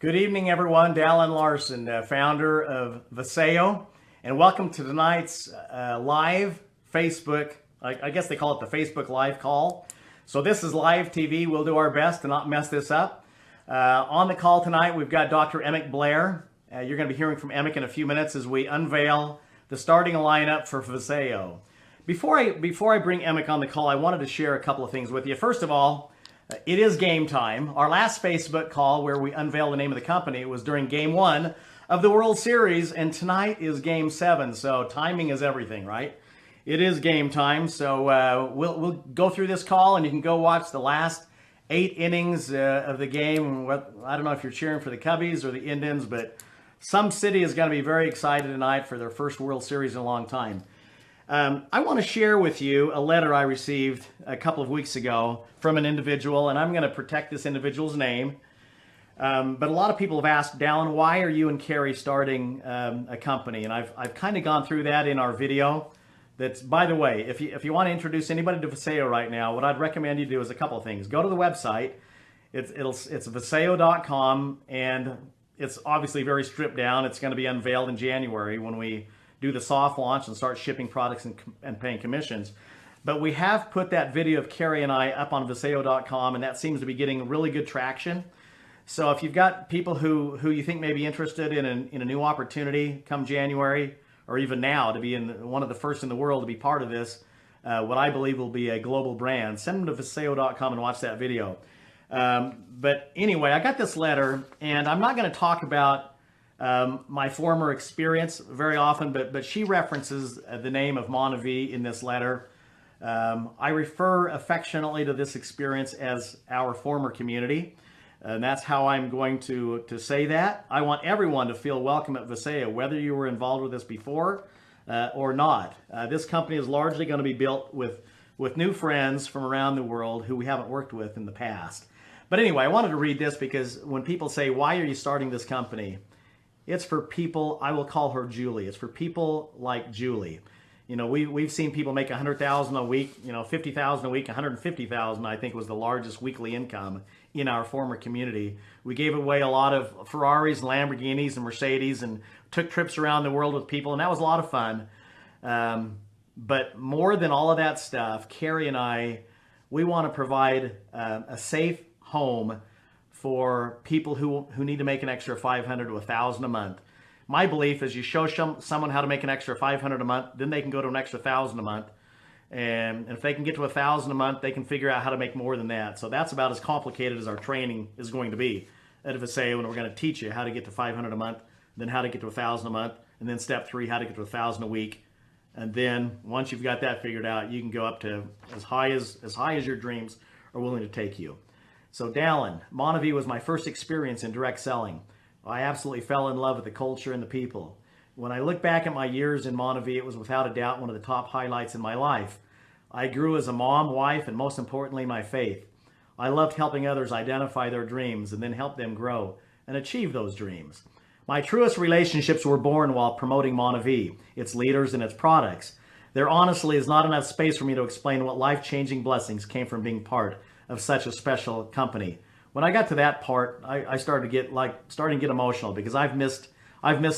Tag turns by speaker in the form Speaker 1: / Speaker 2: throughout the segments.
Speaker 1: Good evening, everyone. Dallin Larsen, founder of Vasayo, and welcome to tonight's live Facebook, I guess they call it the Facebook live call. So this is live TV. We'll do our best to not mess this up. On the call tonight, we've got Dr. Emek Blair. You're going to be hearing from Emek in a few minutes as we unveil the starting lineup for Vasayo. Before I bring Emek on the call, I wanted to share a couple of things with you. First of all, it is game time. Our last Facebook call where we unveiled the name of the company was during Game 1 of the World Series, and tonight is Game 7, so timing is everything, right? It is game time, so we'll go through this call, and you can go watch the last 8 innings of the game. I don't know if you're cheering for the Cubbies or the Indians, but some city is going to be very excited tonight for their first World Series in a long time. I want to share with you a letter I received a couple of weeks ago from an individual, and I'm going to protect this individual's name. But a lot of people have asked, Dallin, why are you and Carrie starting a company? And I've kind of gone through that in our video. That's, by the way, if you want to introduce anybody to Vasayo right now, what I'd recommend you do is a couple of things. Go to the website. It's vasayo.com, and it's obviously very stripped down. It's going to be unveiled in January when we do the soft launch and start shipping products and paying commissions. But we have put that video of Carrie and I up on Vasayo.com, and that seems to be getting really good traction. So if you've got people who you think may be interested in a new opportunity come January, or even now to be in one of the first in the world to be part of this, what I believe will be a global brand, send them to Vasayo.com and watch that video. But anyway, I got this letter, and I'm not going to talk about my former experience very often, but she references the name of Monavie in this letter. I refer affectionately to this experience as our former community, and that's how I'm going to say that. I want everyone to feel welcome at Vasayo, whether you were involved with this before or not. This company is largely going to be built with new friends from around the world who we haven't worked with in the past. But anyway, I wanted to read this because when people say, why are you starting this company? It's for people, I will call her Julie. It's for people like Julie. You know, we've seen people make $100,000 a week, $50,000 a week, $150,000 I think was the largest weekly income in our former community. We gave away a lot of Ferraris, Lamborghinis, and Mercedes, and took trips around the world with people, and that was a lot of fun. But more than all of that stuff, Carrie and I, we want to provide a safe home for people who need to make an extra $500 to $1,000 a month. My belief is you show someone how to make an extra $500 a month, then they can go to an extra $1,000 a month. And if they can get to $1,000 a month, they can figure out how to make more than that. So that's about as complicated as our training is going to be at Vasayo, and we're going to teach you how to get to $500 a month, then how to get to $1,000 a month, and then step 3, how to get to $1,000 a week. And then once you've got that figured out, you can go up to as high as your dreams are willing to take you. So Dallin, Monavie was my first experience in direct selling. I absolutely fell in love with the culture and the people. When I look back at my years in Monavie, it was without a doubt one of the top highlights in my life. I grew as a mom, wife, and most importantly, my faith. I loved helping others identify their dreams and then help them grow and achieve those dreams. My truest relationships were born while promoting Monavie, its leaders, and its products. There honestly is not enough space for me to explain what life-changing blessings came from being part of such a special company. When I got to that part, I started to get emotional because I've missed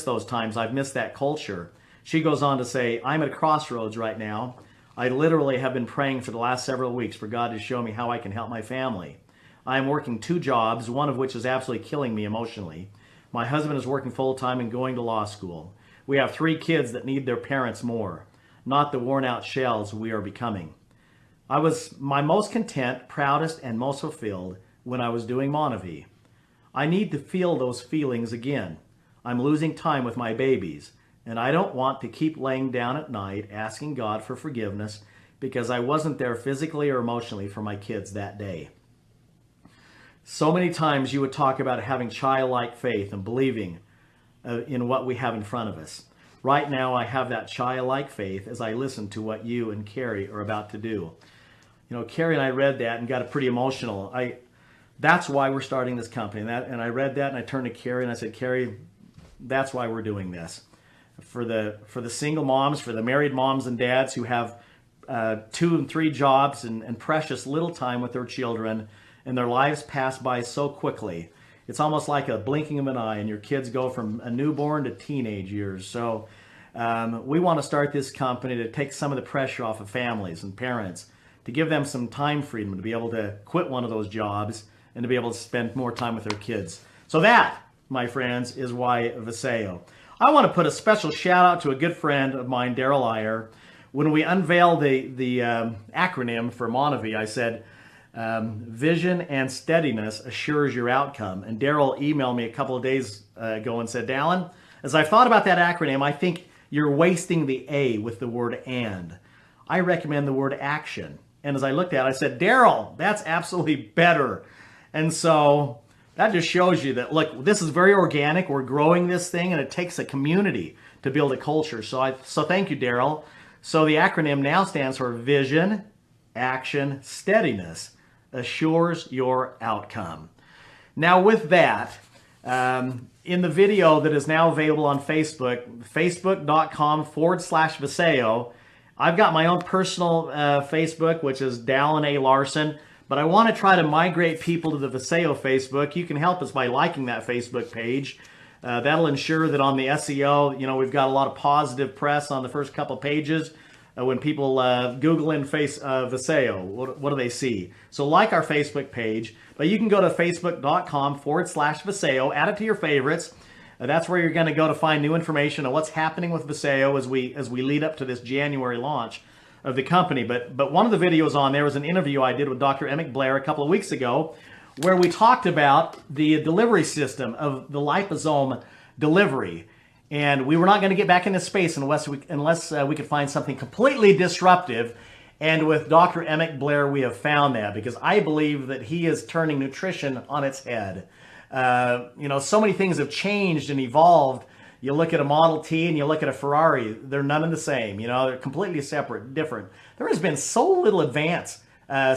Speaker 1: those times. I've missed that culture. She goes on to say, I'm at a crossroads right now. I literally have been praying for the last several weeks for God to show me how I can help my family. I am working 2 jobs, one of which is absolutely killing me emotionally. My husband is working full-time and going to law school. We have 3 kids that need their parents more, not the worn-out shells we are becoming. I was my most content, proudest, and most fulfilled when I was doing Monavie. I need to feel those feelings again. I'm losing time with my babies, and I don't want to keep laying down at night asking God for forgiveness because I wasn't there physically or emotionally for my kids that day. So many times you would talk about having childlike faith and believing in what we have in front of us. Right now, I have that childlike faith as I listen to what you and Carrie are about to do. Carrie and I read that and got pretty emotional. That's why we're starting this company. And I read that and I turned to Carrie and I said, Carrie, that's why we're doing this. For the single moms, for the married moms and dads who have 2 and 3 jobs and precious little time with their children, and their lives pass by so quickly. It's almost like a blinking of an eye, and your kids go from a newborn to teenage years. So we want to start this company to take some of the pressure off of families and parents, to give them some time freedom to be able to quit one of those jobs and to be able to spend more time with their kids. So that, my friends, is why Vasayo. I want to put a special shout out to a good friend of mine, Daryl Iyer. When we unveiled the acronym for Monavie, I said, vision and steadiness assures your outcome. And Daryl emailed me a couple of days ago and said, Dallin, as I've thought about that acronym, I think you're wasting the A with the word and. I recommend the word action. And as I looked at it, I said, Daryl, that's absolutely better. And so that just shows you that, look, this is very organic. We're growing this thing, and it takes a community to build a culture. So thank you, Daryl. So the acronym now stands for Vision, Action, Steadiness assures your outcome. Now with that, in the video that is now available on Facebook, facebook.com/Vasayo, I've got my own personal Facebook, which is Dallin A. Larsen, but I want to try to migrate people to the Vasayo Facebook. You can help us by liking that Facebook page. That'll ensure that on the SEO, we've got a lot of positive press on the first couple pages. When people Google in Vasayo, what do they see? So like our Facebook page, but you can go to facebook.com/Vasayo, add it to your favorites. That's where you're going to go to find new information on what's happening with Vasayo as we lead up to this January launch of the company. But one of the videos on there was an interview I did with Dr. Emek Blair a couple of weeks ago, where we talked about the delivery system of the liposome delivery. And we were not going to get back into space unless we could find something completely disruptive. And with Dr. Emek Blair, we have found that, because I believe that he is turning nutrition on its head. So many things have changed and evolved. You look at a Model T and you look at a Ferrari, they're none of the same. They're completely separate, different. There has been so little advance,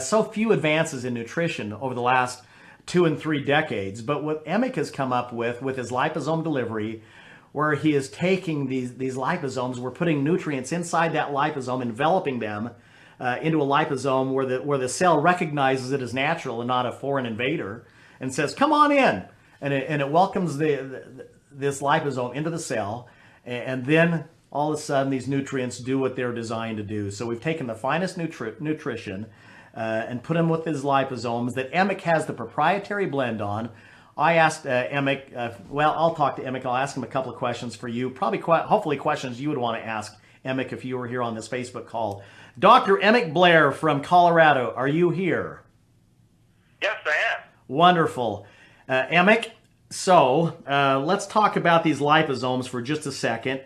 Speaker 1: so few advances in nutrition over the last 2 and 3 decades. But what Emek has come up with his liposome delivery, where he is taking these liposomes, we're putting nutrients inside that liposome, enveloping them into a liposome where the cell recognizes it as natural and not a foreign invader, and says, come on in. And it welcomes this liposome into the cell, and then all of a sudden these nutrients do what they're designed to do. So we've taken the finest nutrition and put them with these liposomes that Emek has the proprietary blend on. I asked Emek, I'll talk to Emek. I'll ask him a couple of questions for you, hopefully questions you would want to ask Emek if you were here on this Facebook call. Dr. Emek Blair from Colorado, are you here?
Speaker 2: Yes, I am.
Speaker 1: Wonderful. Emek, so let's talk about these liposomes for just a second.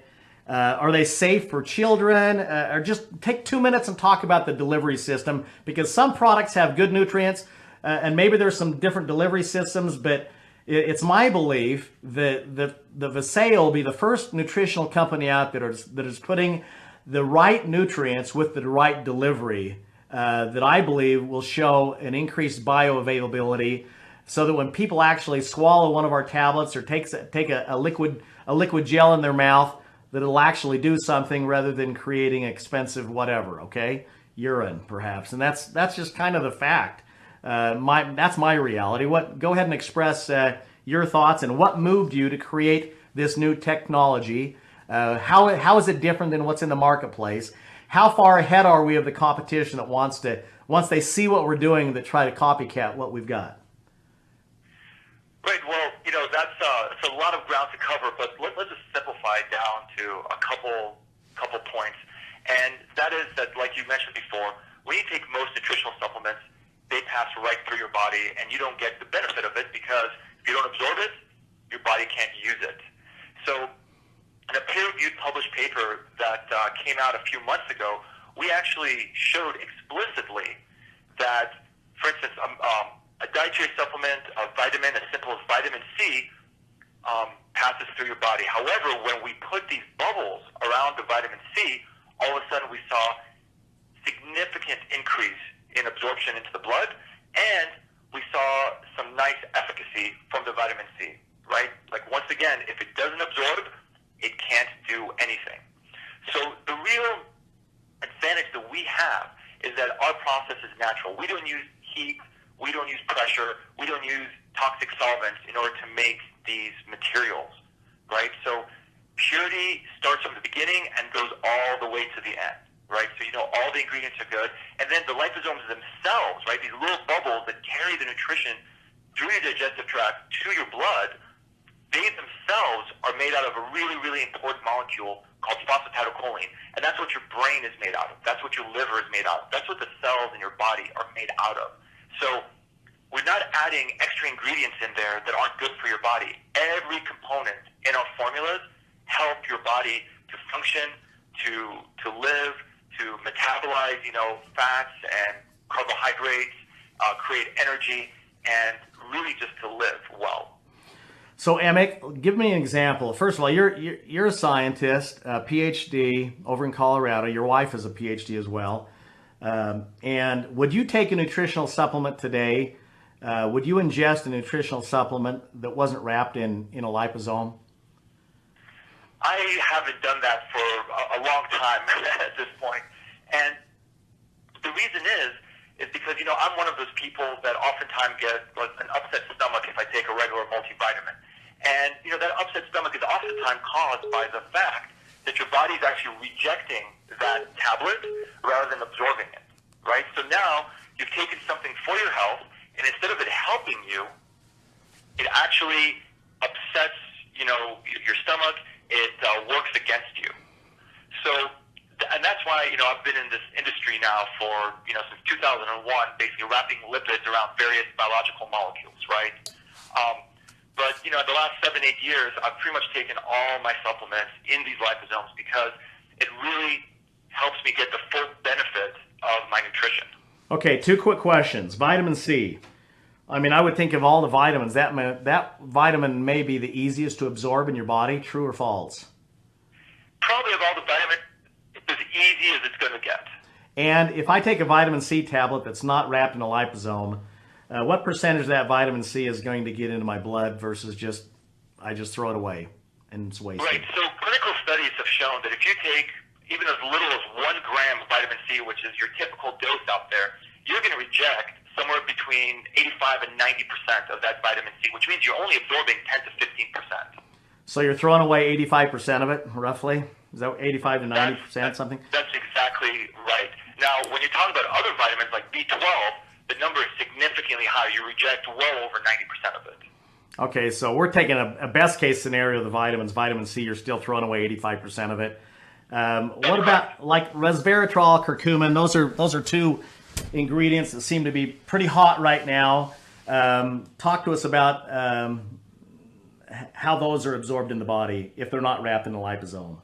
Speaker 1: Are they safe for children? Or just take 2 minutes and talk about the delivery system, because some products have good nutrients, and maybe there's some different delivery systems, but it's my belief that the Vasayo will be the first nutritional company out there that is putting the right nutrients with the right delivery that I believe will show an increased bioavailability, so that when people actually swallow one of our tablets or take a liquid gel in their mouth, that it'll actually do something rather than creating expensive whatever, okay? Urine, perhaps. And that's just kind of the fact. That's my reality. Go ahead and express your thoughts and what moved you to create this new technology. How is it different than what's in the marketplace? How far ahead are we of the competition that once they see what we're doing, that try to copycat what we've got?
Speaker 2: Great. Well, that's a lot of ground to cover, but let's just simplify it down to a couple points. And that is that, like you mentioned before, when you take most nutritional supplements, they pass right through your body, and you don't get the benefit of it, because if you don't absorb it, your body can't use it. So in a peer-reviewed published paper that came out a few months ago, we actually showed explicitly that, for instance, a dietary supplement, a vitamin as simple as vitamin C, passes through your body. However, when we put these bubbles around the vitamin C, all of a sudden we saw significant increase in absorption into the blood, and we saw some nice efficacy from the vitamin C, right? Like, once again, if it doesn't absorb, it can't do anything. So the real advantage that we have is that our process is natural. We don't use heat, We don't use pressure. We don't use toxic solvents in order to make these materials, right? So purity starts from the beginning and goes all the way to the end, right? So you know all the ingredients are good. And then the liposomes themselves, right, these little bubbles that carry the nutrition through your digestive tract to your blood, they themselves are made out of a really, really important molecule called phosphatidylcholine. And that's what your brain is made out of. That's what your liver is made out of. That's what the cells in your body are made out of. So we're not adding extra ingredients in there that aren't good for your body. Every component in our formulas help your body to function, to live, to metabolize, fats and carbohydrates, create energy, and really just to live well.
Speaker 1: So Emek, give me an example. First of all, you're a scientist, a PhD over in Colorado. Your wife is a PhD as well. And would you take a nutritional supplement today? Would you ingest a nutritional supplement that wasn't wrapped in a liposome?
Speaker 2: I haven't done that for a long time at this point. And the reason is because, I'm one of those people that oftentimes get an upset stomach if I take a regular multivitamin. And, that upset stomach is oftentimes caused by the fact that your body is actually rejecting that tablet rather than absorbing it, right? So now you've taken something for your health, and instead of it helping you, it actually upsets, your stomach. It works against you. So, and that's why, I've been in this industry now for, since 2001, basically wrapping lipids around various biological molecules, right? But, the last 7-8 years, I've pretty much taken all my supplements in these liposomes because it really helps me get the full benefit of my nutrition.
Speaker 1: Okay, 2 quick questions. Vitamin C. I mean, I would think of all the vitamins, that vitamin may be the easiest to absorb in your body. True or false?
Speaker 2: Probably of all the vitamins, it's as easy as it's going to get.
Speaker 1: And if I take a vitamin C tablet that's not wrapped in a liposome, what percentage of that vitamin C is going to get into my blood versus I just throw it away and it's wasted?
Speaker 2: Right. So clinical studies have shown that if you take even as little as 1 gram of vitamin C, which is your typical dose out there, you're going to reject somewhere between 85 and 90% of that vitamin C, which means you're only absorbing 10 to 15%.
Speaker 1: So you're throwing away 85% of it, roughly? Is that 85 to 90%, something?
Speaker 2: That's exactly right. Now, when you're talking about other vitamins like B12, the number is significantly higher. You reject well over 90% of it.
Speaker 1: Okay, so we're taking a best case scenario of the vitamins. Vitamin C, you're still throwing away 85% of it. What about like resveratrol, curcumin? Those are 2 ingredients that seem to be pretty hot right now. Talk to us about how those are absorbed in the body if they're not wrapped in a liposome.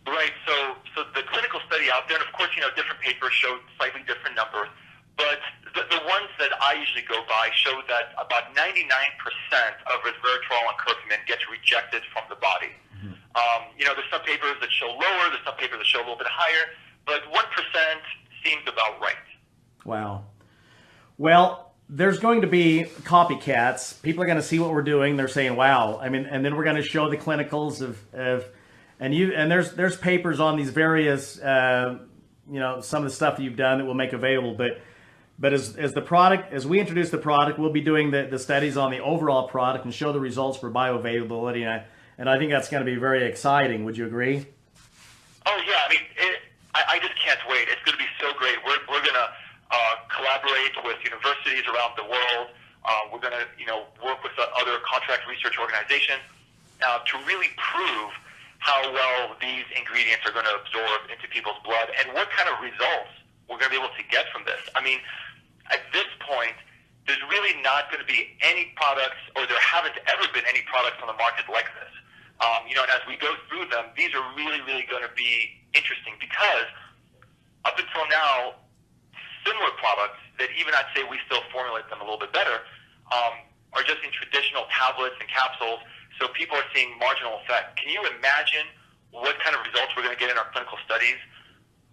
Speaker 2: Right. So the clinical study out there, and of course, different papers show slightly different numbers, but the ones that I usually go by show that about 99% of resveratrol and curcumin gets rejected from the body. Mm-hmm. There's some papers that show lower, there's some papers that show a little bit higher, but 1% seems about right.
Speaker 1: Wow. Well, there's going to be copycats. People are going to see what we're doing. They're saying, "Wow!" I mean, and then we're going to show the clinicals and there's papers on these various, some of the stuff that you've done that we'll make available. But as we introduce the product, we'll be doing the studies on the overall product and show the results for bioavailability. And I think that's going to be very exciting. Would you agree?
Speaker 2: Oh yeah, I mean, I just can't wait. It's going to be so great. We're going to collaborate with universities around the world. We're going to, work with other contract research organizations to really prove how well these ingredients are going to absorb into people's blood and what kind of results we're going to be able to get from this. I mean, at this point, there's really not going to be any products, or there haven't ever been any products on the market like this. And as we go through them, these are really, really going to be interesting because up until now, similar products that even I'd say we still formulate them a little bit better are just in traditional tablets and capsules, so people are seeing marginal effect. Can you imagine what kind of results we're going to get in our clinical studies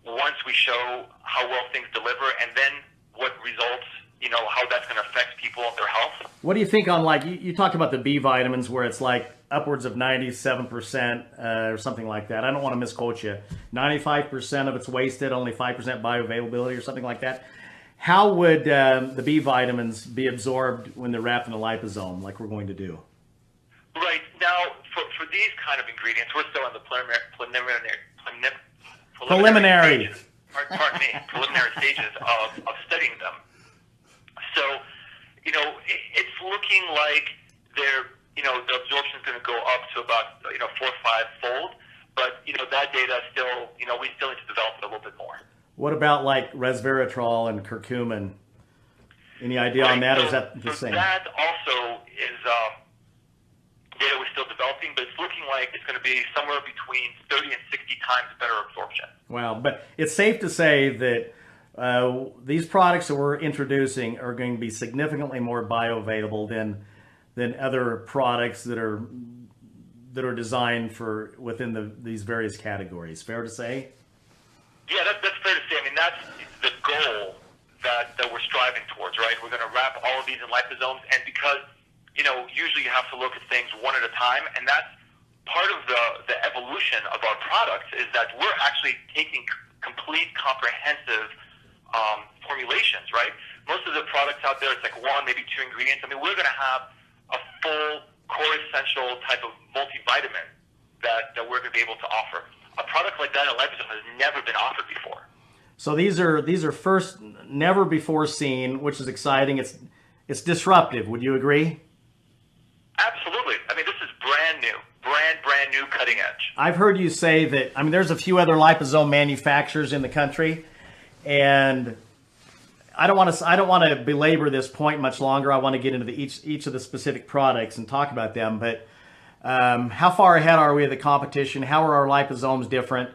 Speaker 2: once we show how well things deliver, and then what results, how that's going to affect people and their health? What
Speaker 1: do you think on, like, you talked about the B vitamins where it's like upwards of 97% or something like that. I don't want to misquote you. 95% of it's wasted, only 5% bioavailability or something like that. How would the B vitamins be absorbed when they're wrapped in a liposome, like we're going to do?
Speaker 2: Right. Now, for these kind of ingredients, we're still in the
Speaker 1: Preliminary.
Speaker 2: stages, pardon me, preliminary stages of studying them. So, it's looking like the absorption is going to go up to about 4 or 5 fold, but that data still we still need to develop it a little bit more.
Speaker 1: What about like resveratrol and curcumin? Any idea on that, or is that the same?
Speaker 2: That also is data we're still developing, but it's looking like it's going to be somewhere between 30 and 60 times better absorption.
Speaker 1: Wow, but it's safe to say that these products that we're introducing are going to be significantly more bioavailable than other products that are designed for within these various categories. Fair to say?
Speaker 2: Yeah, that's fair to say. I mean, that's the goal that we're striving towards, right? We're going to wrap all of these in liposomes, and because usually you have to look at things one at a time, and that's part of the evolution of our products is that we're actually taking complete, comprehensive formulations, right? Most of the products out there, it's like 1, maybe 2 ingredients. I mean, we're going to have a full core essential type of multivitamin that we're going to be able to offer. A product like that in liposome has never been offered before.
Speaker 1: So these are first, never before seen, which is exciting. It's disruptive. Would you agree?
Speaker 2: Absolutely. I mean, this is brand new, brand new, cutting edge.
Speaker 1: I've heard you say that. I mean, there's a few other liposome manufacturers in the country, and I don't want to belabor this point much longer. I want to get into each of the specific products and talk about them. But how far ahead are we of the competition? How are our liposomes different?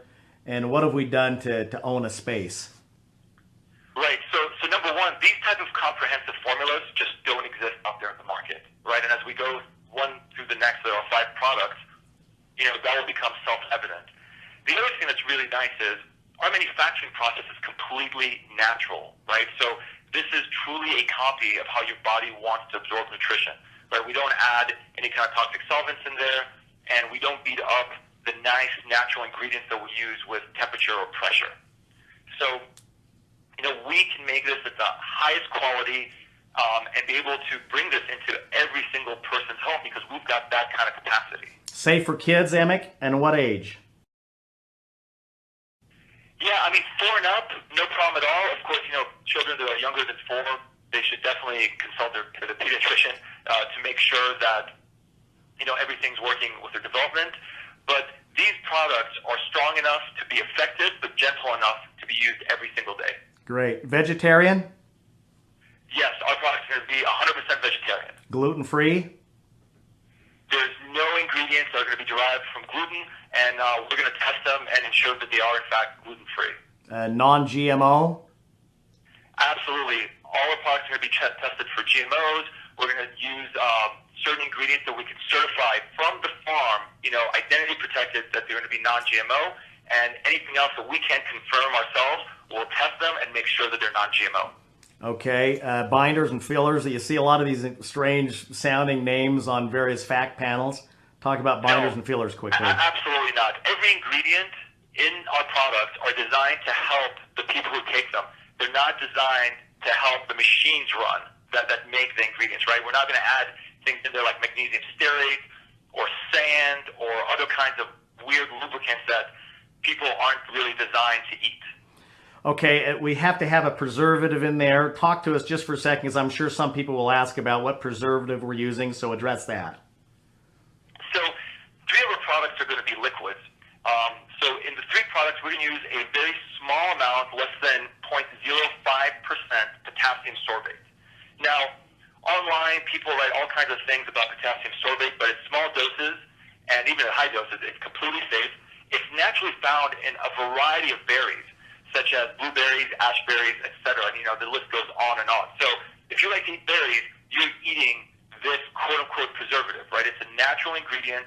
Speaker 1: And what have we done to own a space?
Speaker 2: Right. So number one, these type of comprehensive formulas just don't exist out there in the market, right? And as we go one through the next, there are 5 products, that will become self-evident. The other thing that's really nice is our manufacturing process is completely natural, right? So this is truly a copy of how your body wants to absorb nutrition, right? We don't add any kind of toxic solvents in there, and we don't beat up the nice natural ingredients that we use with temperature or pressure. So, we can make this at the highest quality and be able to bring this into every single person's home because we've got that kind of capacity.
Speaker 1: Safe for kids, Emek, and what age?
Speaker 2: Yeah, I mean, 4 and up, no problem at all. Of course, children that are younger than 4, they should definitely consult the pediatrician to make sure that, everything's working with their development. But these products are strong enough to be effective, but gentle enough to be used every single day.
Speaker 1: Great. Vegetarian?
Speaker 2: Yes, our products are going to be 100% vegetarian.
Speaker 1: Gluten-free?
Speaker 2: There's no ingredients that are going to be derived from gluten, and we're going to test them and ensure that they are, in fact, gluten-free.
Speaker 1: Non-GMO?
Speaker 2: Absolutely. All our products are going to be tested for GMOs. We're going to use certain ingredients that we can certify from the farm, identity protected, that they're going to be non-GMO, and anything else that we can't confirm ourselves, we'll test them and make sure that they're non-GMO.
Speaker 1: Okay, binders and fillers. You see a lot of these strange sounding names on various fact panels. Talk about binders and fillers quickly.
Speaker 2: Absolutely not. Every ingredient in our products are designed to help the people who take them. They're not designed to help the machines run that make the ingredients, right? We're not going to add things in there like magnesium stearate or sand or other kinds of weird lubricants that people aren't really designed to eat.
Speaker 1: Okay, we have to have a preservative in there. Talk to us just for a second, because I'm sure some people will ask about what preservative we're using, so address that.
Speaker 2: So 3 of our products are going to be liquids. So in the 3 products, we're going to use a very small amount, less than 0.05% potassium sorbate. Now, online, people write all kinds of things about potassium sorbate, but at small doses, and even at high doses, it's completely safe. It's naturally found in a variety of berries, such as blueberries, ashberries, etc. And, the list goes on and on. So if you like to eat berries, you're eating this quote-unquote preservative, right? It's a natural ingredient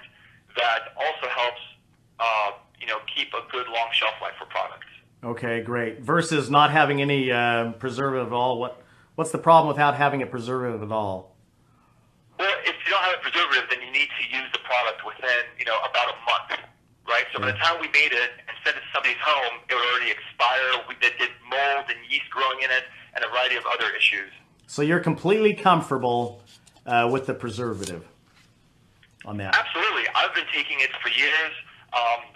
Speaker 2: that also helps, keep a good long shelf life for products.
Speaker 1: Okay, great. Versus not having any preservative at all. What's the problem without having a preservative at all?
Speaker 2: Well, if you don't have a preservative, then you need to use the product within, about a month, right? So by the time we made it and send it to somebody's home, it would already expire. That did mold and yeast growing in it, and a variety of other issues.
Speaker 1: So you're completely comfortable with the preservative on that?
Speaker 2: Absolutely. I've been taking it for years.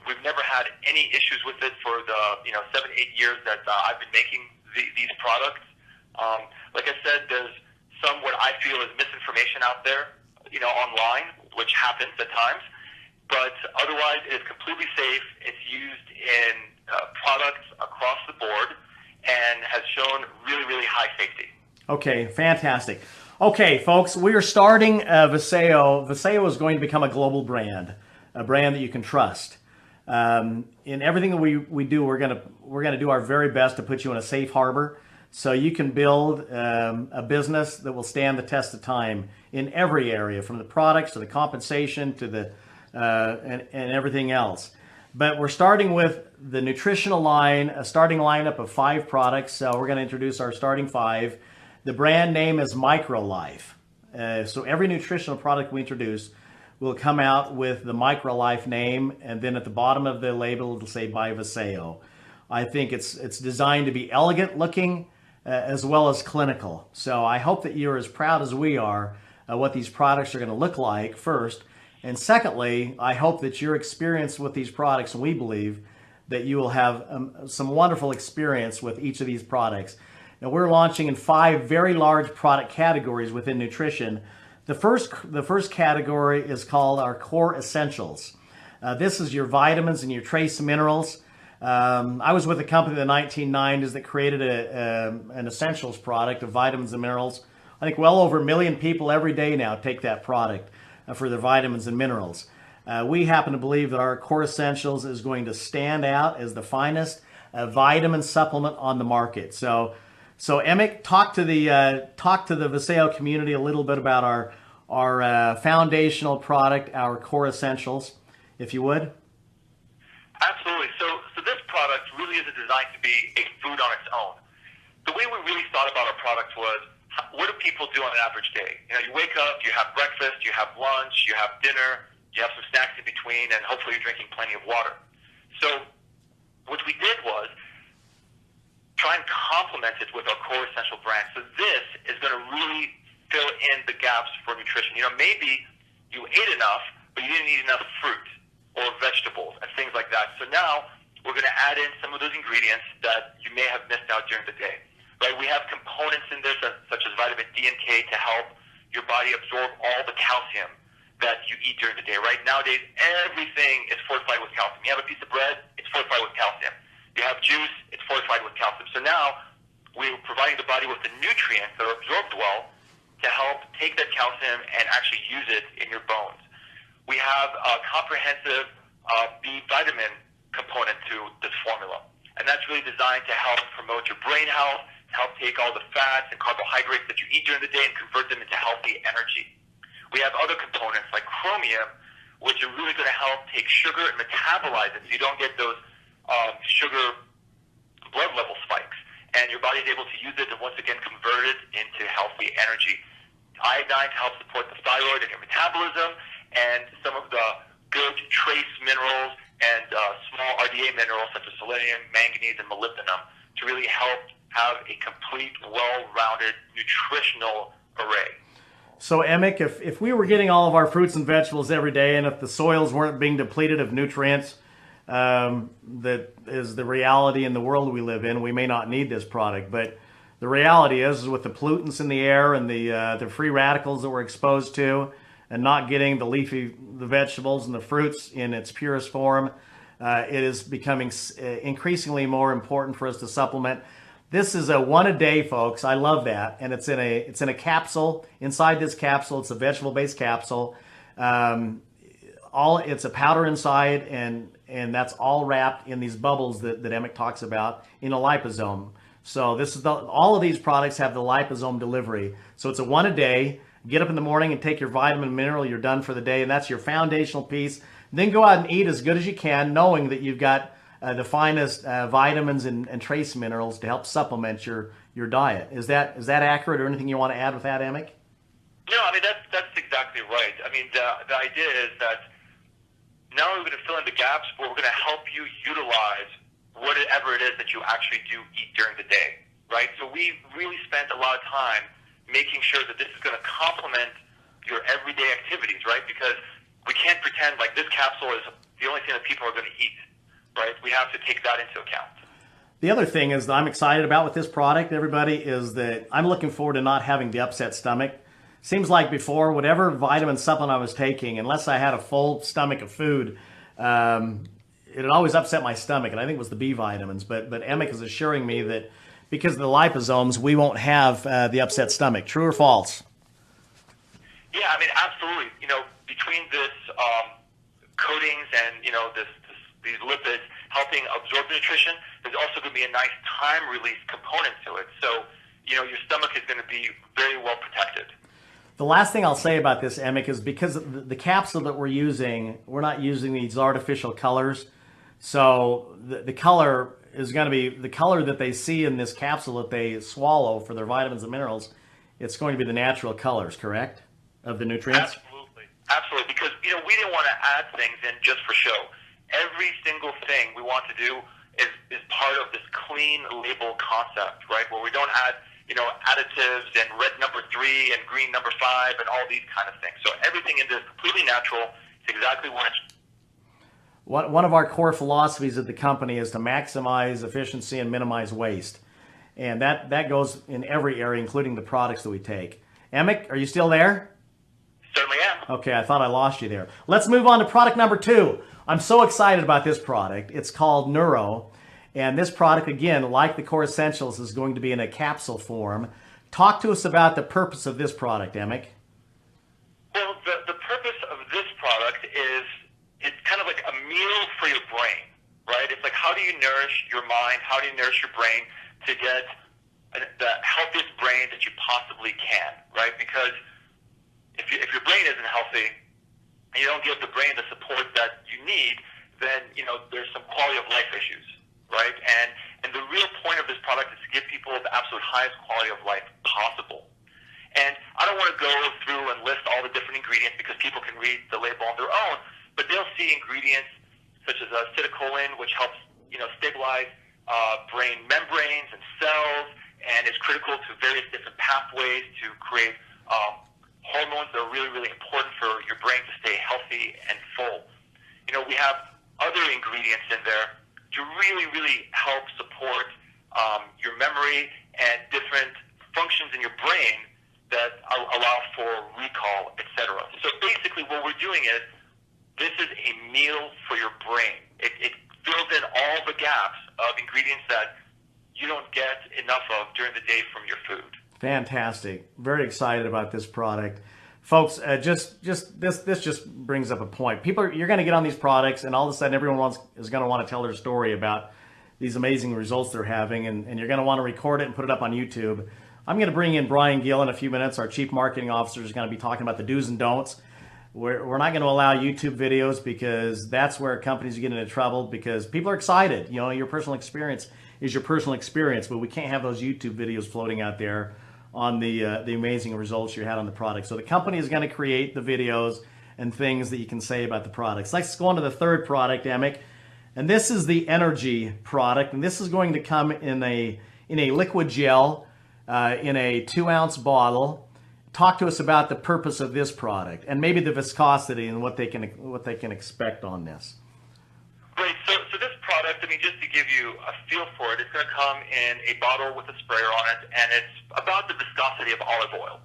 Speaker 2: We've never had any issues with it for the 7-8 years that I've been making these products. Like I said, there's some what I feel is misinformation out there, online, which happens at times. But otherwise, it is completely safe. It's used in products across the board and has shown really, really high safety. Okay,
Speaker 1: fantastic. Okay, folks, we are starting Vasayo. Vasayo is going to become a global brand, a brand that you can trust. In everything that we do, we're gonna do our very best to put you in a safe harbor, so you can build a business that will stand the test of time in every area, from the products to the compensation to the and everything else. But we're starting with the nutritional line, a starting lineup of 5 products. So we're going to introduce our starting 5. The brand name is MicroLife. So every nutritional product we introduce will come out with the MicroLife name, and then at the bottom of the label it'll say by Vasayo. I think it's designed to be elegant looking as well as clinical. So I hope that you're as proud as we are what these products are going to look like first. And secondly, I hope that your experience with these products, and we believe that you will have some wonderful experience with each of these products. Now, we're launching in 5 very large product categories within nutrition. The first category is called our Core Essentials. This is your vitamins and your trace minerals. I was with a company in the 1990s that created an essentials product of vitamins and minerals. I think well over 1 million people every day now take that product for their vitamins and minerals. We happen to believe that our Core Essentials is going to stand out as the finest vitamin supplement on the market. So Emek, talk to the Vasayo community a little bit about our foundational product, our Core Essentials, if you would.
Speaker 2: Absolutely. So this product really isn't designed to be a food on its own. The way we really thought about our product was, what do people do on an average day? You wake up, you have breakfast, you have lunch, you have dinner, you have some snacks in between, and hopefully you're drinking plenty of water. So what we did was try and complement it with our Core Essential brand. So this is going to really fill in the gaps for nutrition. Maybe you ate enough, but you didn't eat enough fruit or vegetables and things like that. So now we're going to add in some of those ingredients that you may have missed out during the day. Right? We have components in this such as vitamin D and K to help your body absorb all the calcium that you eat during the day. Right? Nowadays, everything is fortified with calcium. You have a piece of bread, it's fortified with calcium. You have juice, it's fortified with calcium. So now we're providing the body with the nutrients that are absorbed well to help take that calcium and actually use it in your bones. We have a comprehensive B vitamin component to this formula, and that's really designed to help promote your brain health, help take all the fats and carbohydrates that you eat during the day and convert them into healthy energy. We have other components like chromium, which are really going to help take sugar and metabolize it so you don't get those sugar blood level spikes, and your body is able to use it and once again convert it into healthy energy. Iodine to help support the thyroid and your metabolism, and some of the good trace minerals and small RDA minerals such as selenium, manganese, and molybdenum to really help have a complete, well-rounded nutritional array.
Speaker 1: So Emek, if we were getting all of our fruits and vegetables every day, and if the soils weren't being depleted of nutrients, that is the reality in the world we live in, we may not need this product. But the reality is with the pollutants in the air and the free radicals that we're exposed to, and not getting the vegetables and the fruits in its purest form, it is becoming increasingly more important for us to supplement. This is a 1 a day, folks. I love that, and it's in a capsule. Inside this capsule, it's a vegetable-based capsule. It's a powder inside, and that's all wrapped in these bubbles that Emek talks about in a liposome. So all of these products have the liposome delivery. So it's a 1 a day. Get up in the morning and take your vitamin and mineral. You're done for the day, and that's your foundational piece. Then go out and eat as good as you can, knowing that you've got the finest vitamins and trace minerals to help supplement your diet. Is that accurate, or anything you want to add with that, Emek?
Speaker 2: No, I mean that's exactly right. I mean the idea is that not only are we going to fill in the gaps, but we're going to help you utilize whatever it is that you actually do eat during the day, right? So we really spent a lot of time making sure that this is going to complement your everyday activities, right? Because we can't pretend like this capsule is the only thing that people are going to eat, right? We have to take that into account.
Speaker 1: The other thing is that I'm excited about with this product, everybody, is that I'm looking forward to not having the upset stomach. Seems like before, whatever vitamin supplement I was taking, unless I had a full stomach of food, it had always upset my stomach, and I think it was the B vitamins. But Emek is assuring me that because of the liposomes, we won't have the upset stomach. True or false?
Speaker 2: Yeah, I mean, absolutely. You know, between this coatings and, you know, these lipids helping absorb nutrition, there's also going to be a nice time release component to it. So, you know, your stomach is going to be very well protected.
Speaker 1: The last thing I'll say about this, Emek, is because the capsule that we're using, we're not using these artificial colors. So the color is going to be the color that they see in this capsule that they swallow for their vitamins and minerals. It's going to be the natural colors, correct, of the nutrients?
Speaker 2: Absolutely. Absolutely. Because, you know, we didn't want to add things in just for show. Every single thing we want to do is part of this clean label concept, right? Where we don't add, you know, additives and red number 3 and green number 5 and all these kind of things. So everything in this is completely natural. It's exactly what it's.
Speaker 1: One of our core philosophies at the company is to maximize efficiency and minimize waste. And that goes in every area, including the products that we take. Emek, are you still there?
Speaker 2: Certainly am.
Speaker 1: Okay, I thought I lost you there. Let's move on to product number 2. I'm so excited about this product. It's called Neuro. And this product, again, like the Core Essentials, is going to be in a capsule form. Talk to us about the purpose of this product, Emek.
Speaker 2: Well, the purpose of this product is it's kind of like a meal for your brain, right? It's like, how do you nourish your mind? How do you nourish your brain to get the healthiest brain that you possibly can, right? Because if your brain isn't healthy and you don't give the brain the support that you need, then, you know, there's some quality of life issues, right? And the real point of this product is to give people the absolute highest quality of life possible. And I don't want to go through and list all the different ingredients because people can read the label on their own, but they'll see ingredients such as acetylcholine, which helps, you know, stabilize brain membranes and cells, and is critical to various different pathways to create hormones that are really, really important for your brain to stay healthy and full. You know, we have other ingredients in there to really, really help support your memory and different functions in your brain that allow for recall, etc. So basically what we're doing is this is a meal for your brain. It fills in all the gaps of ingredients that you don't get enough of during the day from your food.
Speaker 1: Fantastic. Very excited about this product. Folks, this just brings up a point. You're going to get on these products, and all of a sudden everyone is going to want to tell their story about these amazing results they're having, and you're going to want to record it and put it up on YouTube. I'm going to bring in Brian Gill in a few minutes. Our Chief Marketing Officer is going to be talking about the do's and don'ts. We're not going to allow YouTube videos because that's where companies get into trouble, because people are excited. You know, your personal experience is your personal experience, but we can't have those YouTube videos floating out there on the amazing results you had on the product. So the company is going to create the videos and things that you can say about the products. Let's go on to the third product, Emek. And this is the Energy product, and this is going to come in a liquid gel in a 2-ounce bottle. Talk to us about the purpose of this product and maybe the viscosity and what they can expect on this.
Speaker 2: Great. So this product, I mean, just to give you a feel for it, it's going to come in a bottle with a sprayer on it, and it's about the viscosity of olive oil.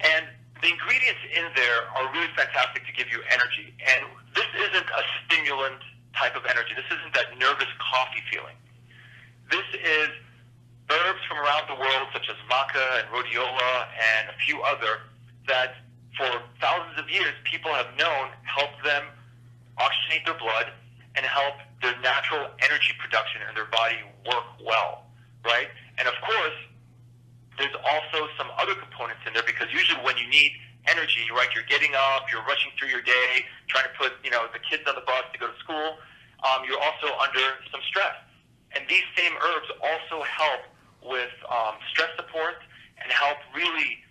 Speaker 2: And the ingredients in there are really fantastic to give you energy. And this isn't a stimulant type of energy. This isn't that nervous coffee feeling. This is herbs from around the world, such as maca and rhodiola and a few other, that for thousands of years people have known help them oxygenate their blood and help their natural energy production in their body work well, right? And of course, there's also some other components in there, because usually when you need energy, right, you're getting up, you're rushing through your day, trying to put, you know, the kids on the bus to go to school, you're also under some stress. And these same herbs also help with stress support and help really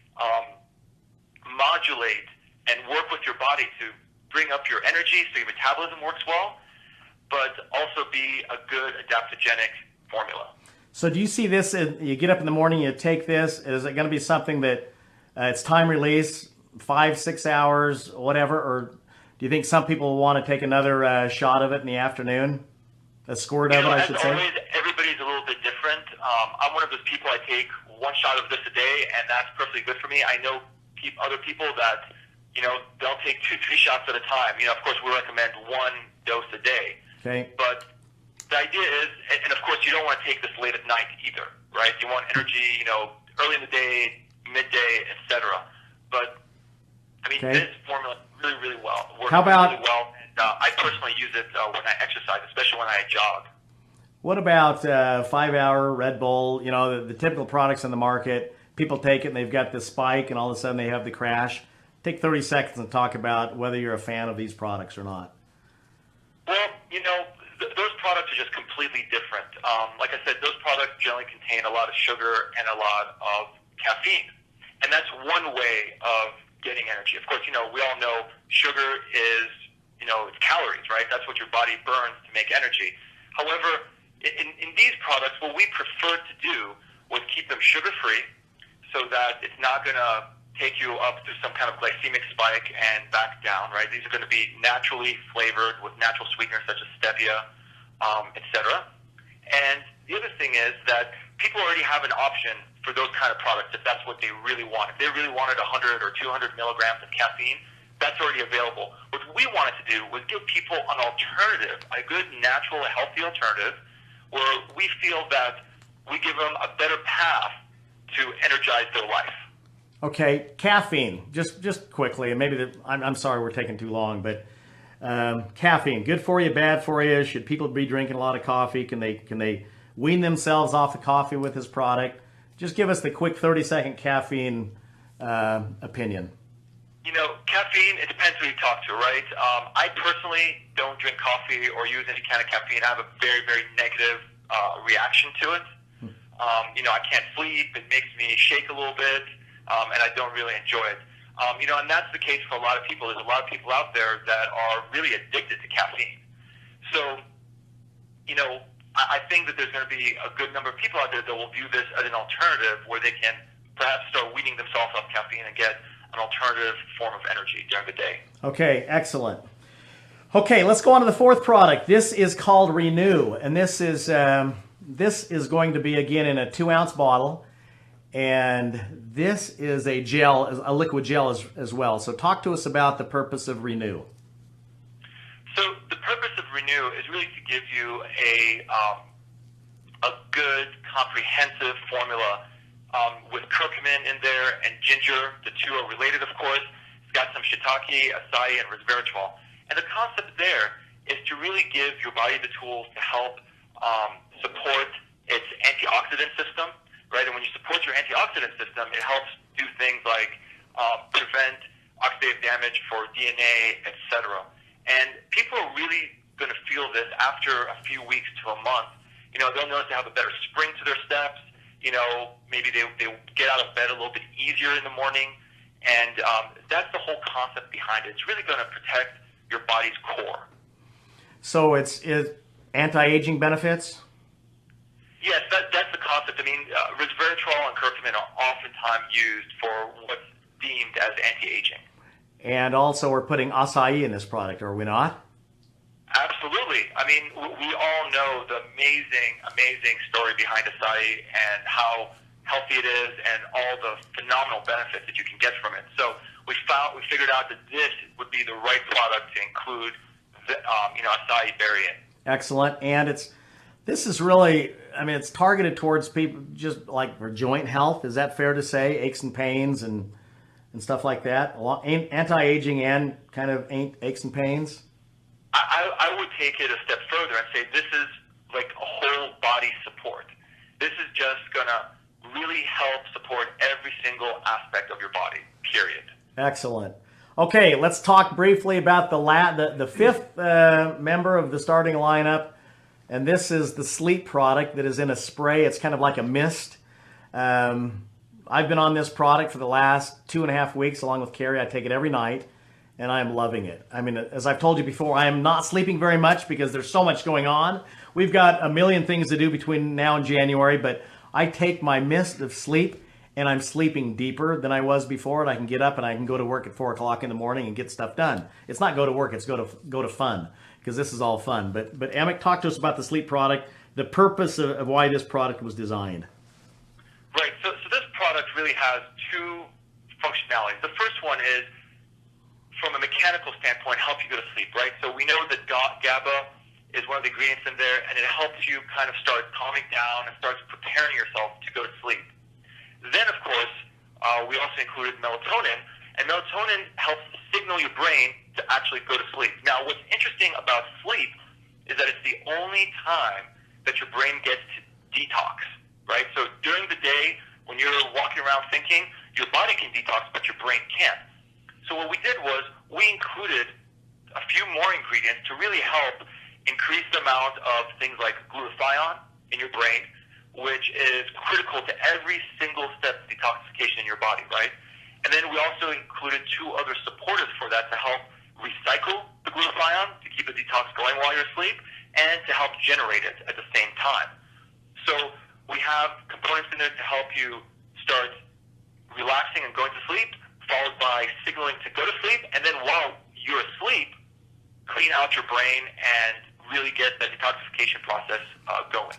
Speaker 2: modulate and work with your body to bring up your energy so your metabolism works well, but also be a good adaptogenic formula.
Speaker 1: So do you see this, you get up in the morning, you take this, is it going to be something that it's time release, 5-6 hours, whatever, or do you think some people will want to take another shot of it in the afternoon? A squirt of it, I should say?
Speaker 2: Always, everybody's a little bit different. I'm one of those people, I take one shot of this a day, and that's perfectly good for me. I know other people that, they'll take 2-3 shots at a time. Of course, we recommend one dose a day.
Speaker 1: Okay.
Speaker 2: But the idea is, and of course, you don't want to take this late at night either, right? You want energy, early in the day, midday, etc. But I mean, this formula really, really well works really well, and I personally use it when I exercise, especially when I jog.
Speaker 1: What about 5-hour Red Bull? The typical products in the market. People take it and they've got this spike, and all of a sudden they have the crash. Take 30 seconds and talk about whether you're a fan of these products or not.
Speaker 2: Well, those products are just completely different. Like I said, those products generally contain a lot of sugar and a lot of caffeine. And that's one way of getting energy. Of course, we all know sugar is, it's calories, right? That's what your body burns to make energy. However, in these products, what we prefer to do was keep them sugar-free so that it's not going to take you up to some kind of glycemic spike and back down, right? These are going to be naturally flavored with natural sweeteners such as stevia, etc. And the other thing is that people already have an option for those kind of products if that's what they really want. If they really wanted 100 or 200 milligrams of caffeine, that's already available. What we wanted to do was give people an alternative, a good, natural, healthy alternative, where we feel that we give them a better path to energize their life.
Speaker 1: Okay, caffeine. Just quickly, and maybe I'm sorry we're taking too long, but caffeine, good for you, bad for you? Should people be drinking a lot of coffee? Can they wean themselves off the coffee with this product? Just give us the quick 30-second caffeine opinion.
Speaker 2: Caffeine, it depends who you talk to, right? I personally don't drink coffee or use any kind of caffeine. I have a very, very negative reaction to it. I can't sleep. It makes me shake a little bit, and I don't really enjoy it. And that's the case for a lot of people. There's a lot of people out there that are really addicted to caffeine. So, I think that there's going to be a good number of people out there that will view this as an alternative where they can perhaps start weaning themselves off caffeine and get an alternative form of energy during the day. Okay,
Speaker 1: excellent. Okay, let's go on to the fourth product. This is called Renew, and this is going to be, again, in a 2-ounce bottle, and this is a gel, a liquid gel as well. So talk to us about the purpose of Renew.
Speaker 2: So the purpose of Renew is really to give you a good, comprehensive formula with curcumin in there and ginger. The two are related, of course. It's got some shiitake, acai, and resveratrol. And the concept there is to really give your body the tools to help support its antioxidant system, right? And when you support your antioxidant system, it helps do things like prevent oxidative damage for DNA, etc. And people are really going to feel this after a few weeks to a month. They'll notice they have a better spring to their steps. Maybe they get out of bed a little bit easier in the morning. And that's the whole concept behind it. It's really going to protect your body's core.
Speaker 1: So it's anti-aging benefits?
Speaker 2: Yes, that's the concept. I mean, resveratrol and curcumin are oftentimes used for what's deemed as anti-aging.
Speaker 1: And also we're putting acai in this product, are we not?
Speaker 2: Absolutely. I mean, we all know the amazing story behind acai and how healthy it is and all the phenomenal benefits that you can get from it. So we figured out that this would be the right product to include acai berry in.
Speaker 1: Excellent. And this is really, it's targeted towards people just like for joint health. Is that fair to say? Aches and pains and stuff like that? Anti-aging and kind of aches and pains?
Speaker 2: I would take it a step further and say this is like a whole body support. This is just going to really help support every single aspect of your body, period.
Speaker 1: Excellent. Okay, let's talk briefly about the fifth member of the starting lineup. And this is the sleep product that is in a spray. It's kind of like a mist. I've been on this product for the last 2.5 weeks along with Carrie. I take it every night. and I am loving it. I mean, as I've told you before, I am not sleeping very much because there's so much going on. We've got a million things to do between now and January, but I take my mist of sleep and I'm sleeping deeper than I was before, and I can get up and I can go to work at 4 o'clock in the morning and get stuff done. It's not go to work, it's go to fun, because this is all fun. But Emek, talk to us about the sleep product, the purpose of why this product was designed.
Speaker 2: Right, so this product really has two functionalities. The first one is, from a mechanical standpoint, help you go to sleep, right? So we know that GABA is one of the ingredients in there, and it helps you kind of start calming down and starts preparing yourself to go to sleep. Then, of course, we also included melatonin, and melatonin helps signal your brain to actually go to sleep. Now, what's interesting about sleep is that it's the only time that your brain gets to detox, right? So during the day, when you're walking around thinking, your body can detox, but your brain can't. So what we did was we included a few more ingredients to really help increase the amount of things like glutathione in your brain, which is critical to every single step of detoxification in your body, right? And then we also included two other supporters for that to help recycle the glutathione, to keep the detox going while you're asleep, and to help generate it at the same time. So we have components in there to help you start relaxing and going to sleep, followed by signaling to go to sleep, and then while you're asleep, clean out your brain and really get the detoxification process going.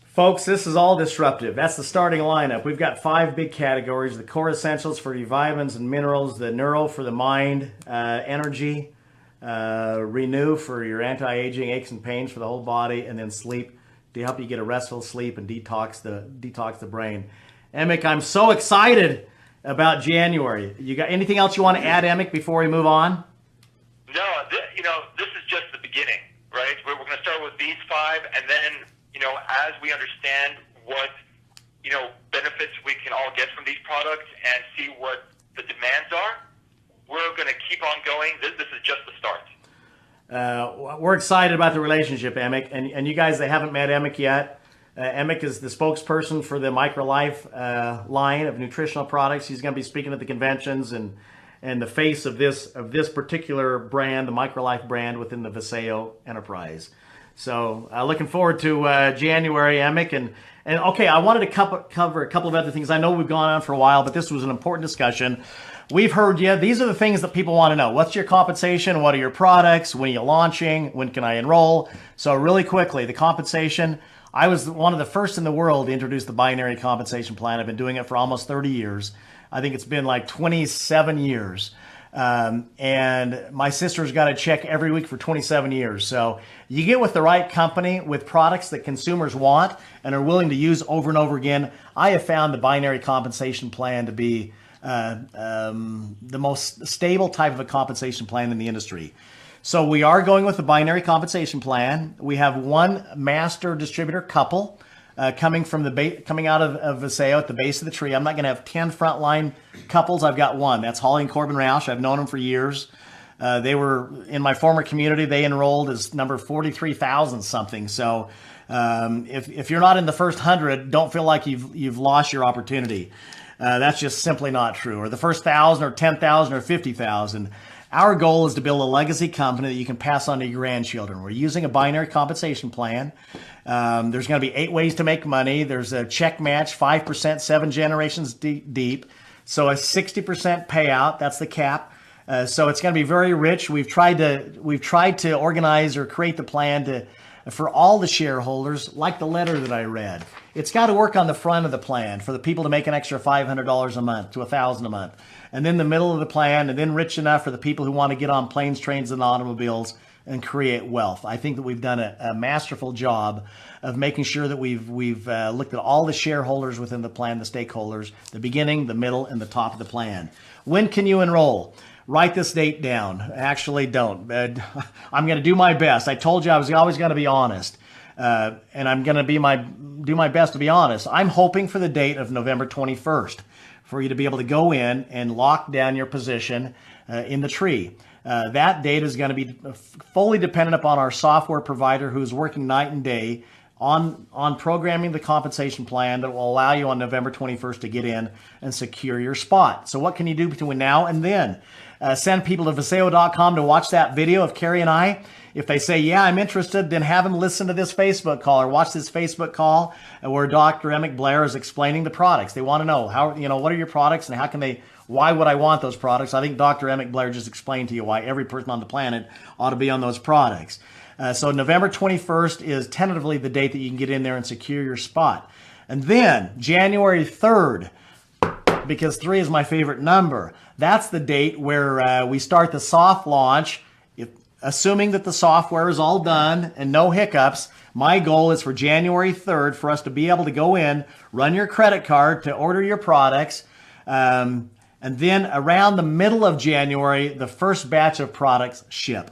Speaker 1: Folks, this is all disruptive. That's the starting lineup. We've got 5 big categories: the core essentials for your vitamins and minerals, the neuro for the mind, energy, renew for your anti-aging aches and pains for the whole body, and then sleep to help you get a restful sleep and detox the brain. Emek, I'm so excited about January. You got anything else you want to add, Emek, before we move on?
Speaker 2: No, this is just the beginning, right? We're going to start with these 5, and then, as we understand what, benefits we can all get from these products and see what the demands are, we're going to keep on going. This is just the start.
Speaker 1: We're excited about the relationship, Emek, and you guys that haven't met Emek yet, Emek is the spokesperson for the MicroLife line of nutritional products. He's going to be speaking at the conventions and the face of this particular brand, the MicroLife brand within the Vasayo enterprise. So looking forward to January, Emek, and okay, I wanted to cover a couple of other things. I know we've gone on for a while, but this was an important discussion. We've heard you. These are the things that people want to know. What's your compensation? What are your products? When are you launching? When can I enroll? So really quickly, the compensation. I was one of the first in the world to introduce the binary compensation plan. I've been doing it for almost 30 years. I think it's been like 27 years. And my sister's got a check every week for 27 years. So you get with the right company with products that consumers want and are willing to use over and over again. I have found the binary compensation plan to be the most stable type of a compensation plan in the industry. So we are going with the binary compensation plan. We have one master distributor couple coming out of Vasayo at the base of the tree. I'm not going to have 10 frontline couples. I've got one. That's Holly and Corbin Roush. I've known them for years. They were in my former community. They enrolled as number 43,000 something. So if you're not in the first 100, don't feel like you've lost your opportunity. That's just simply not true. Or the first 1,000 or 10,000 or 50,000. Our goal is to build a legacy company that you can pass on to your grandchildren. We're using a binary compensation plan. There's going to be 8 ways to make money. There's a check match, 5%, 7 generations deep. So a 60% payout. That's the cap. So it's going to be very rich. We've tried to organize or create the plan for all the shareholders, like the letter that I read. It's got to work on the front of the plan for the people to make an extra $500 a month to $1,000 a month. And then the middle of the plan, and then rich enough for the people who want to get on planes, trains, and automobiles and create wealth. I think that we've done a masterful job of making sure that we've looked at all the shareholders within the plan, the stakeholders, the beginning, the middle, and the top of the plan. When can you enroll? Write this date down. Actually, don't. I'm going to do my best. I told you I was always going to be honest, and I'm going to do my best to be honest. I'm hoping for the date of November 21st for you to be able to go in and lock down your position in the tree. That date is going to be fully dependent upon our software provider, who's working night and day on programming the compensation plan that will allow you on November 21st to get in and secure your spot. So what can you do between now and then? Send people to Vasayo.com to watch that video of Carrie and I. If they say, yeah, I'm interested, then have them listen to this Facebook call or watch this Facebook call where Dr. Emek Blair is explaining the products. They want to know how, what are your products and how can they, why would I want those products? I think Dr. Emek Blair just explained to you why every person on the planet ought to be on those products. So November 21st is tentatively the date that you can get in there and secure your spot. And then January 3rd, because 3 is my favorite number, that's the date where we start the soft launch. Assuming that the software is all done and no hiccups, my goal is for January 3rd for us to be able to go in, run your credit card to order your products, and then around the middle of January, the first batch of products ship.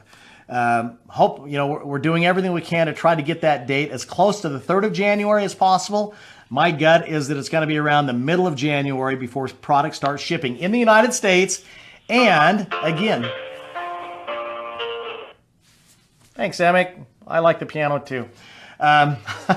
Speaker 1: We're doing everything we can to try to get that date as close to the 3rd of January as possible. My gut is that it's going to be around the middle of January before products start shipping in the United States. And again, thanks, Emek. I like the piano too.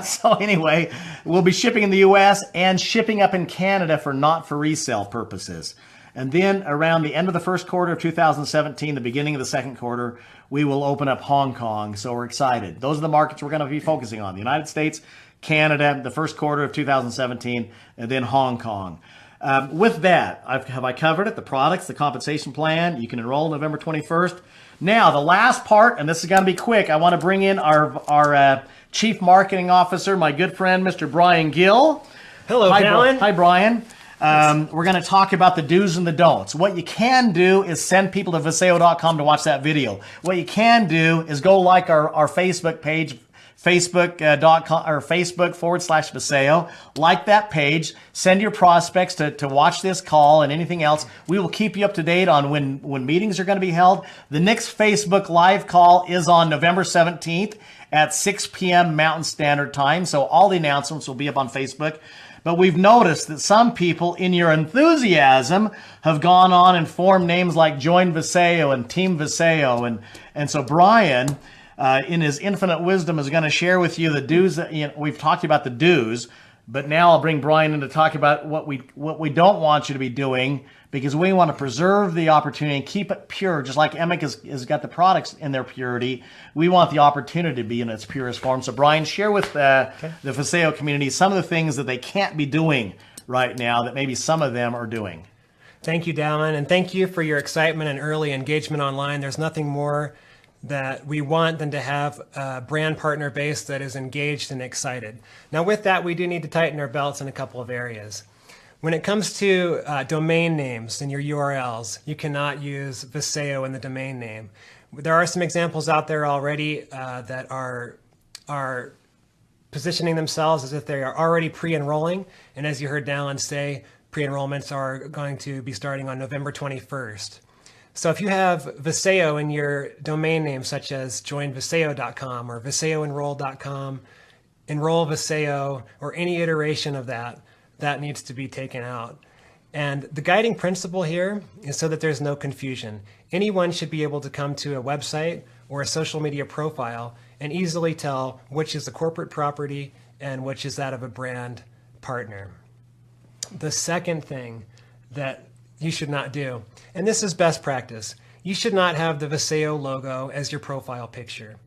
Speaker 1: So anyway, we'll be shipping in the U.S. and shipping up in Canada for not for resale purposes. And then around the end of the first quarter of 2017, the beginning of the second quarter, we will open up Hong Kong. So we're excited. Those are the markets we're going to be focusing on. The United States, Canada, the first quarter of 2017, and then Hong Kong. With that, have I covered it? The products, the compensation plan. You can enroll November 21st. Now, the last part, and this is going to be quick, I want to bring in our Chief Marketing Officer, my good friend, Mr. Brian Gill.
Speaker 3: Hello, Dallin.
Speaker 1: Hi, Brian. We're going to talk about the do's and the don'ts. What you can do is send people to Vasayo.com to watch that video. What you can do is go like our Facebook page, Facebook.com or Facebook/Vasayo. Like that page. Send your prospects to watch this call and anything else. We will keep you up to date on when meetings are going to be held. The next Facebook live call is on November 17th at 6 p.m. Mountain Standard Time. So all the announcements will be up on Facebook. But we've noticed that some people, in your enthusiasm, have gone on and formed names like Join Vasayo and Team Vasayo. And so Brian, in his infinite wisdom, is going to share with you the do's. We've talked about the do's, but now I'll bring Brian in to talk about what we don't want you to be doing, because we want to preserve the opportunity and keep it pure. Just like Emek has got the products in their purity, we want the opportunity to be in its purest form. So Brian, share with the Vasayo community some of the things that they can't be doing right now that maybe some of them are doing.
Speaker 3: Thank you, Dallin, and thank you for your excitement and early engagement online. There's nothing more that we want than to have a brand partner base that is engaged and excited. Now with that, we do need to tighten our belts in a couple of areas. When it comes to domain names and your URLs, you cannot use Vasayo in the domain name. There are some examples out there already that are positioning themselves as if they are already pre-enrolling. And as you heard Dallin say, pre-enrollments are going to be starting on November 21st. So if you have Vasayo in your domain name, such as joinvasayo.com or vasayoenroll.com, enroll Vasayo, or any iteration of that needs to be taken out. And the guiding principle here is so that there's no confusion. Anyone should be able to come to a website or a social media profile and easily tell which is a corporate property and which is that of a brand partner. The second thing that you should not do, and this is best practice, you should not have the Vasayo logo as your profile picture.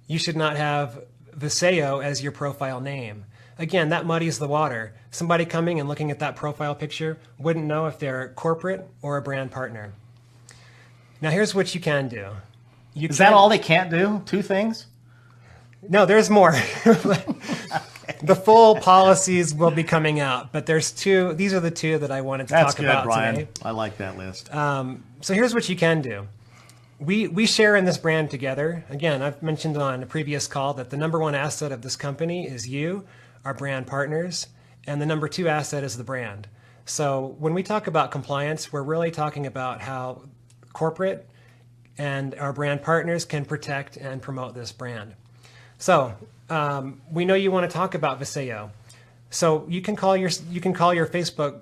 Speaker 3: You should not have Vasayo as your profile name. Again, that muddies the water. Somebody coming and looking at that profile picture wouldn't know if they're corporate or a brand partner. Now here's what you can do.
Speaker 1: Is that all they can't do? 2 things?
Speaker 3: No, there's more. The full policies will be coming out, but there's 2. These are the 2 that I wanted to talk about
Speaker 1: Brian.
Speaker 3: today.
Speaker 1: I like that list.
Speaker 3: So here's what you can do. We share in this brand together. Again, I've mentioned on a previous call that the number 1 asset of this company is you, our brand partners, and the number 2 asset is the brand. So when we talk about compliance, we're really talking about how corporate and our brand partners can protect and promote this brand. So we know you want to talk about Vasayo. So you can call your Facebook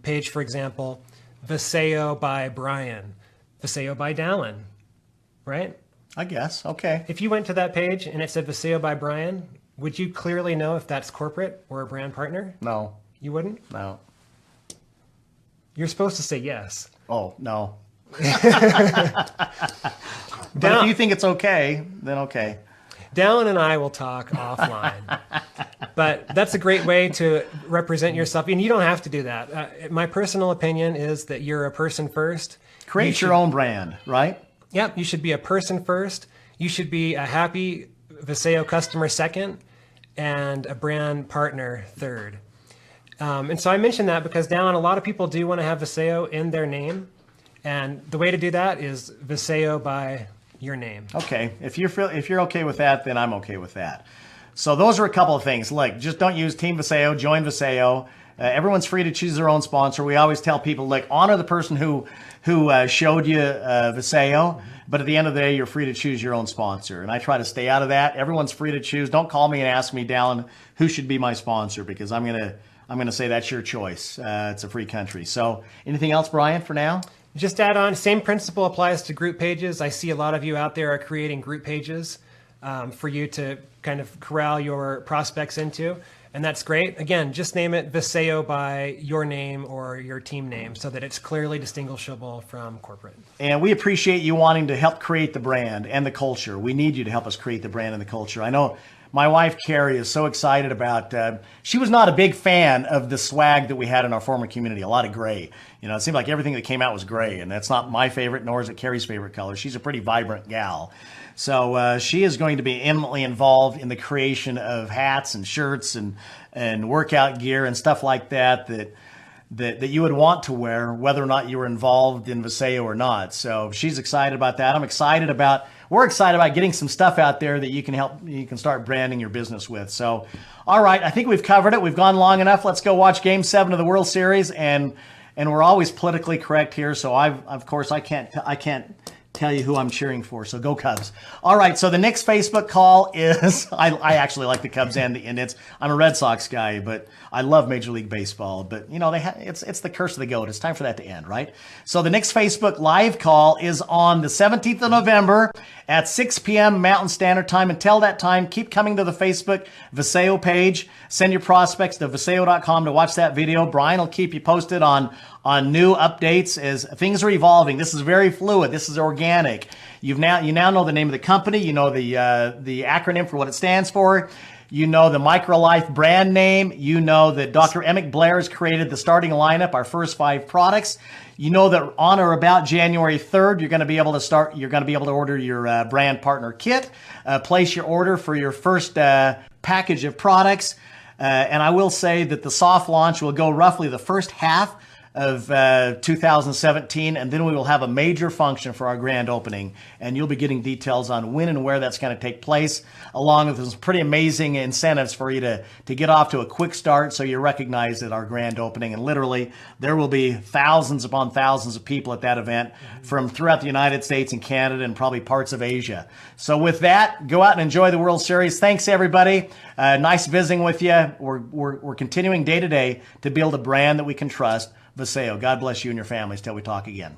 Speaker 3: page, for example, Vasayo by Brian, Vasayo by Dallin, right?
Speaker 1: I guess. Okay.
Speaker 3: If you went to that page and it said Vasayo by Brian, would you clearly know if that's corporate or a brand partner?
Speaker 1: No,
Speaker 3: You wouldn't?
Speaker 1: no.
Speaker 3: You're supposed to say yes.
Speaker 1: Oh, no. But if you think it's okay, then okay.
Speaker 3: Dallin and I will talk offline. But that's a great way to represent yourself. And you don't have to do that. My personal opinion is that you're a person first.
Speaker 1: Create your own brand, right?
Speaker 3: Yep, you should be a person first. You should be a happy Vasayo customer second and a brand partner third. And so I mentioned that because, Dallin, a lot of people do want to have Vasayo in their name. And the way to do that is Vasayo by your name.
Speaker 1: Okay, if you're okay with that, then I'm okay with that. So those are a couple of things. Look, just don't use Team Vasayo, join Vasayo. Everyone's free to choose their own sponsor. We always tell people, like, honor the person who showed you Vasayo, but at the end of the day, you're free to choose your own sponsor. And I try to stay out of that. Everyone's free to choose. Don't call me and ask me, Dallin, who should be my sponsor, because I'm gonna say that's your choice. It's a free country. So anything else, Brian, for now?
Speaker 3: Just add on, same principle applies to group pages. I see a lot of you out there are creating group pages for you to kind of corral your prospects into, and that's great. Again, just name it Vasayo by your name or your team name so that it's clearly distinguishable from corporate.
Speaker 1: And we appreciate you wanting to help create the brand and the culture. We need you to help us create the brand and the culture. I know my wife, Carrie, is so excited about, she was not a big fan of the swag that we had in our former community, a lot of gray. You know, it seemed like everything that came out was gray, and that's not my favorite, nor is it Carrie's favorite color. She's a pretty vibrant gal. So she is going to be intimately involved in the creation of hats and shirts and workout gear and stuff like that that you would want to wear, whether or not you were involved in Vasayo or not. So she's excited about that. We're excited about getting some stuff out there that you can start branding your business with. So, all right, I think we've covered it. We've gone long enough. Let's go watch Game 7 of the World Series, and we're always politically correct here. So of course I can't tell you who I'm cheering for. So go Cubs. All right. So the next Facebook call is, I actually like the Cubs and I'm a Red Sox guy, but I love Major League Baseball, but you know, it's the curse of the GOAT. It's time for that to end, right? So the next Facebook live call is on the 17th of November at 6 p.m. Mountain Standard Time. Until that time, keep coming to the Facebook Vasayo page. Send your prospects to Vasayo.com to watch that video. Brian will keep you posted on new updates as things are evolving. This is very fluid. This is organic. You now know the name of the company. You know the acronym for what it stands for. You know the MicroLife brand name. You know that Dr. Emek Blair has created the starting lineup, our first 5 products. You know that on or about January 3rd, you're going to be able to order your brand partner kit, place your order for your first package of products. And I will say that the soft launch will go roughly the first half of 2017, and then we will have a major function for our grand opening, and you'll be getting details on when and where that's going to take place, along with some pretty amazing incentives for you to get off to a quick start so you're recognized at our grand opening. And literally, there will be thousands upon thousands of people at that event from throughout the United States and Canada and probably parts of Asia. So with that, go out and enjoy the World Series. Thanks, everybody. Nice visiting with you. We're continuing day to day to build a brand that we can trust. Vasayo. God bless you and your families till we talk again.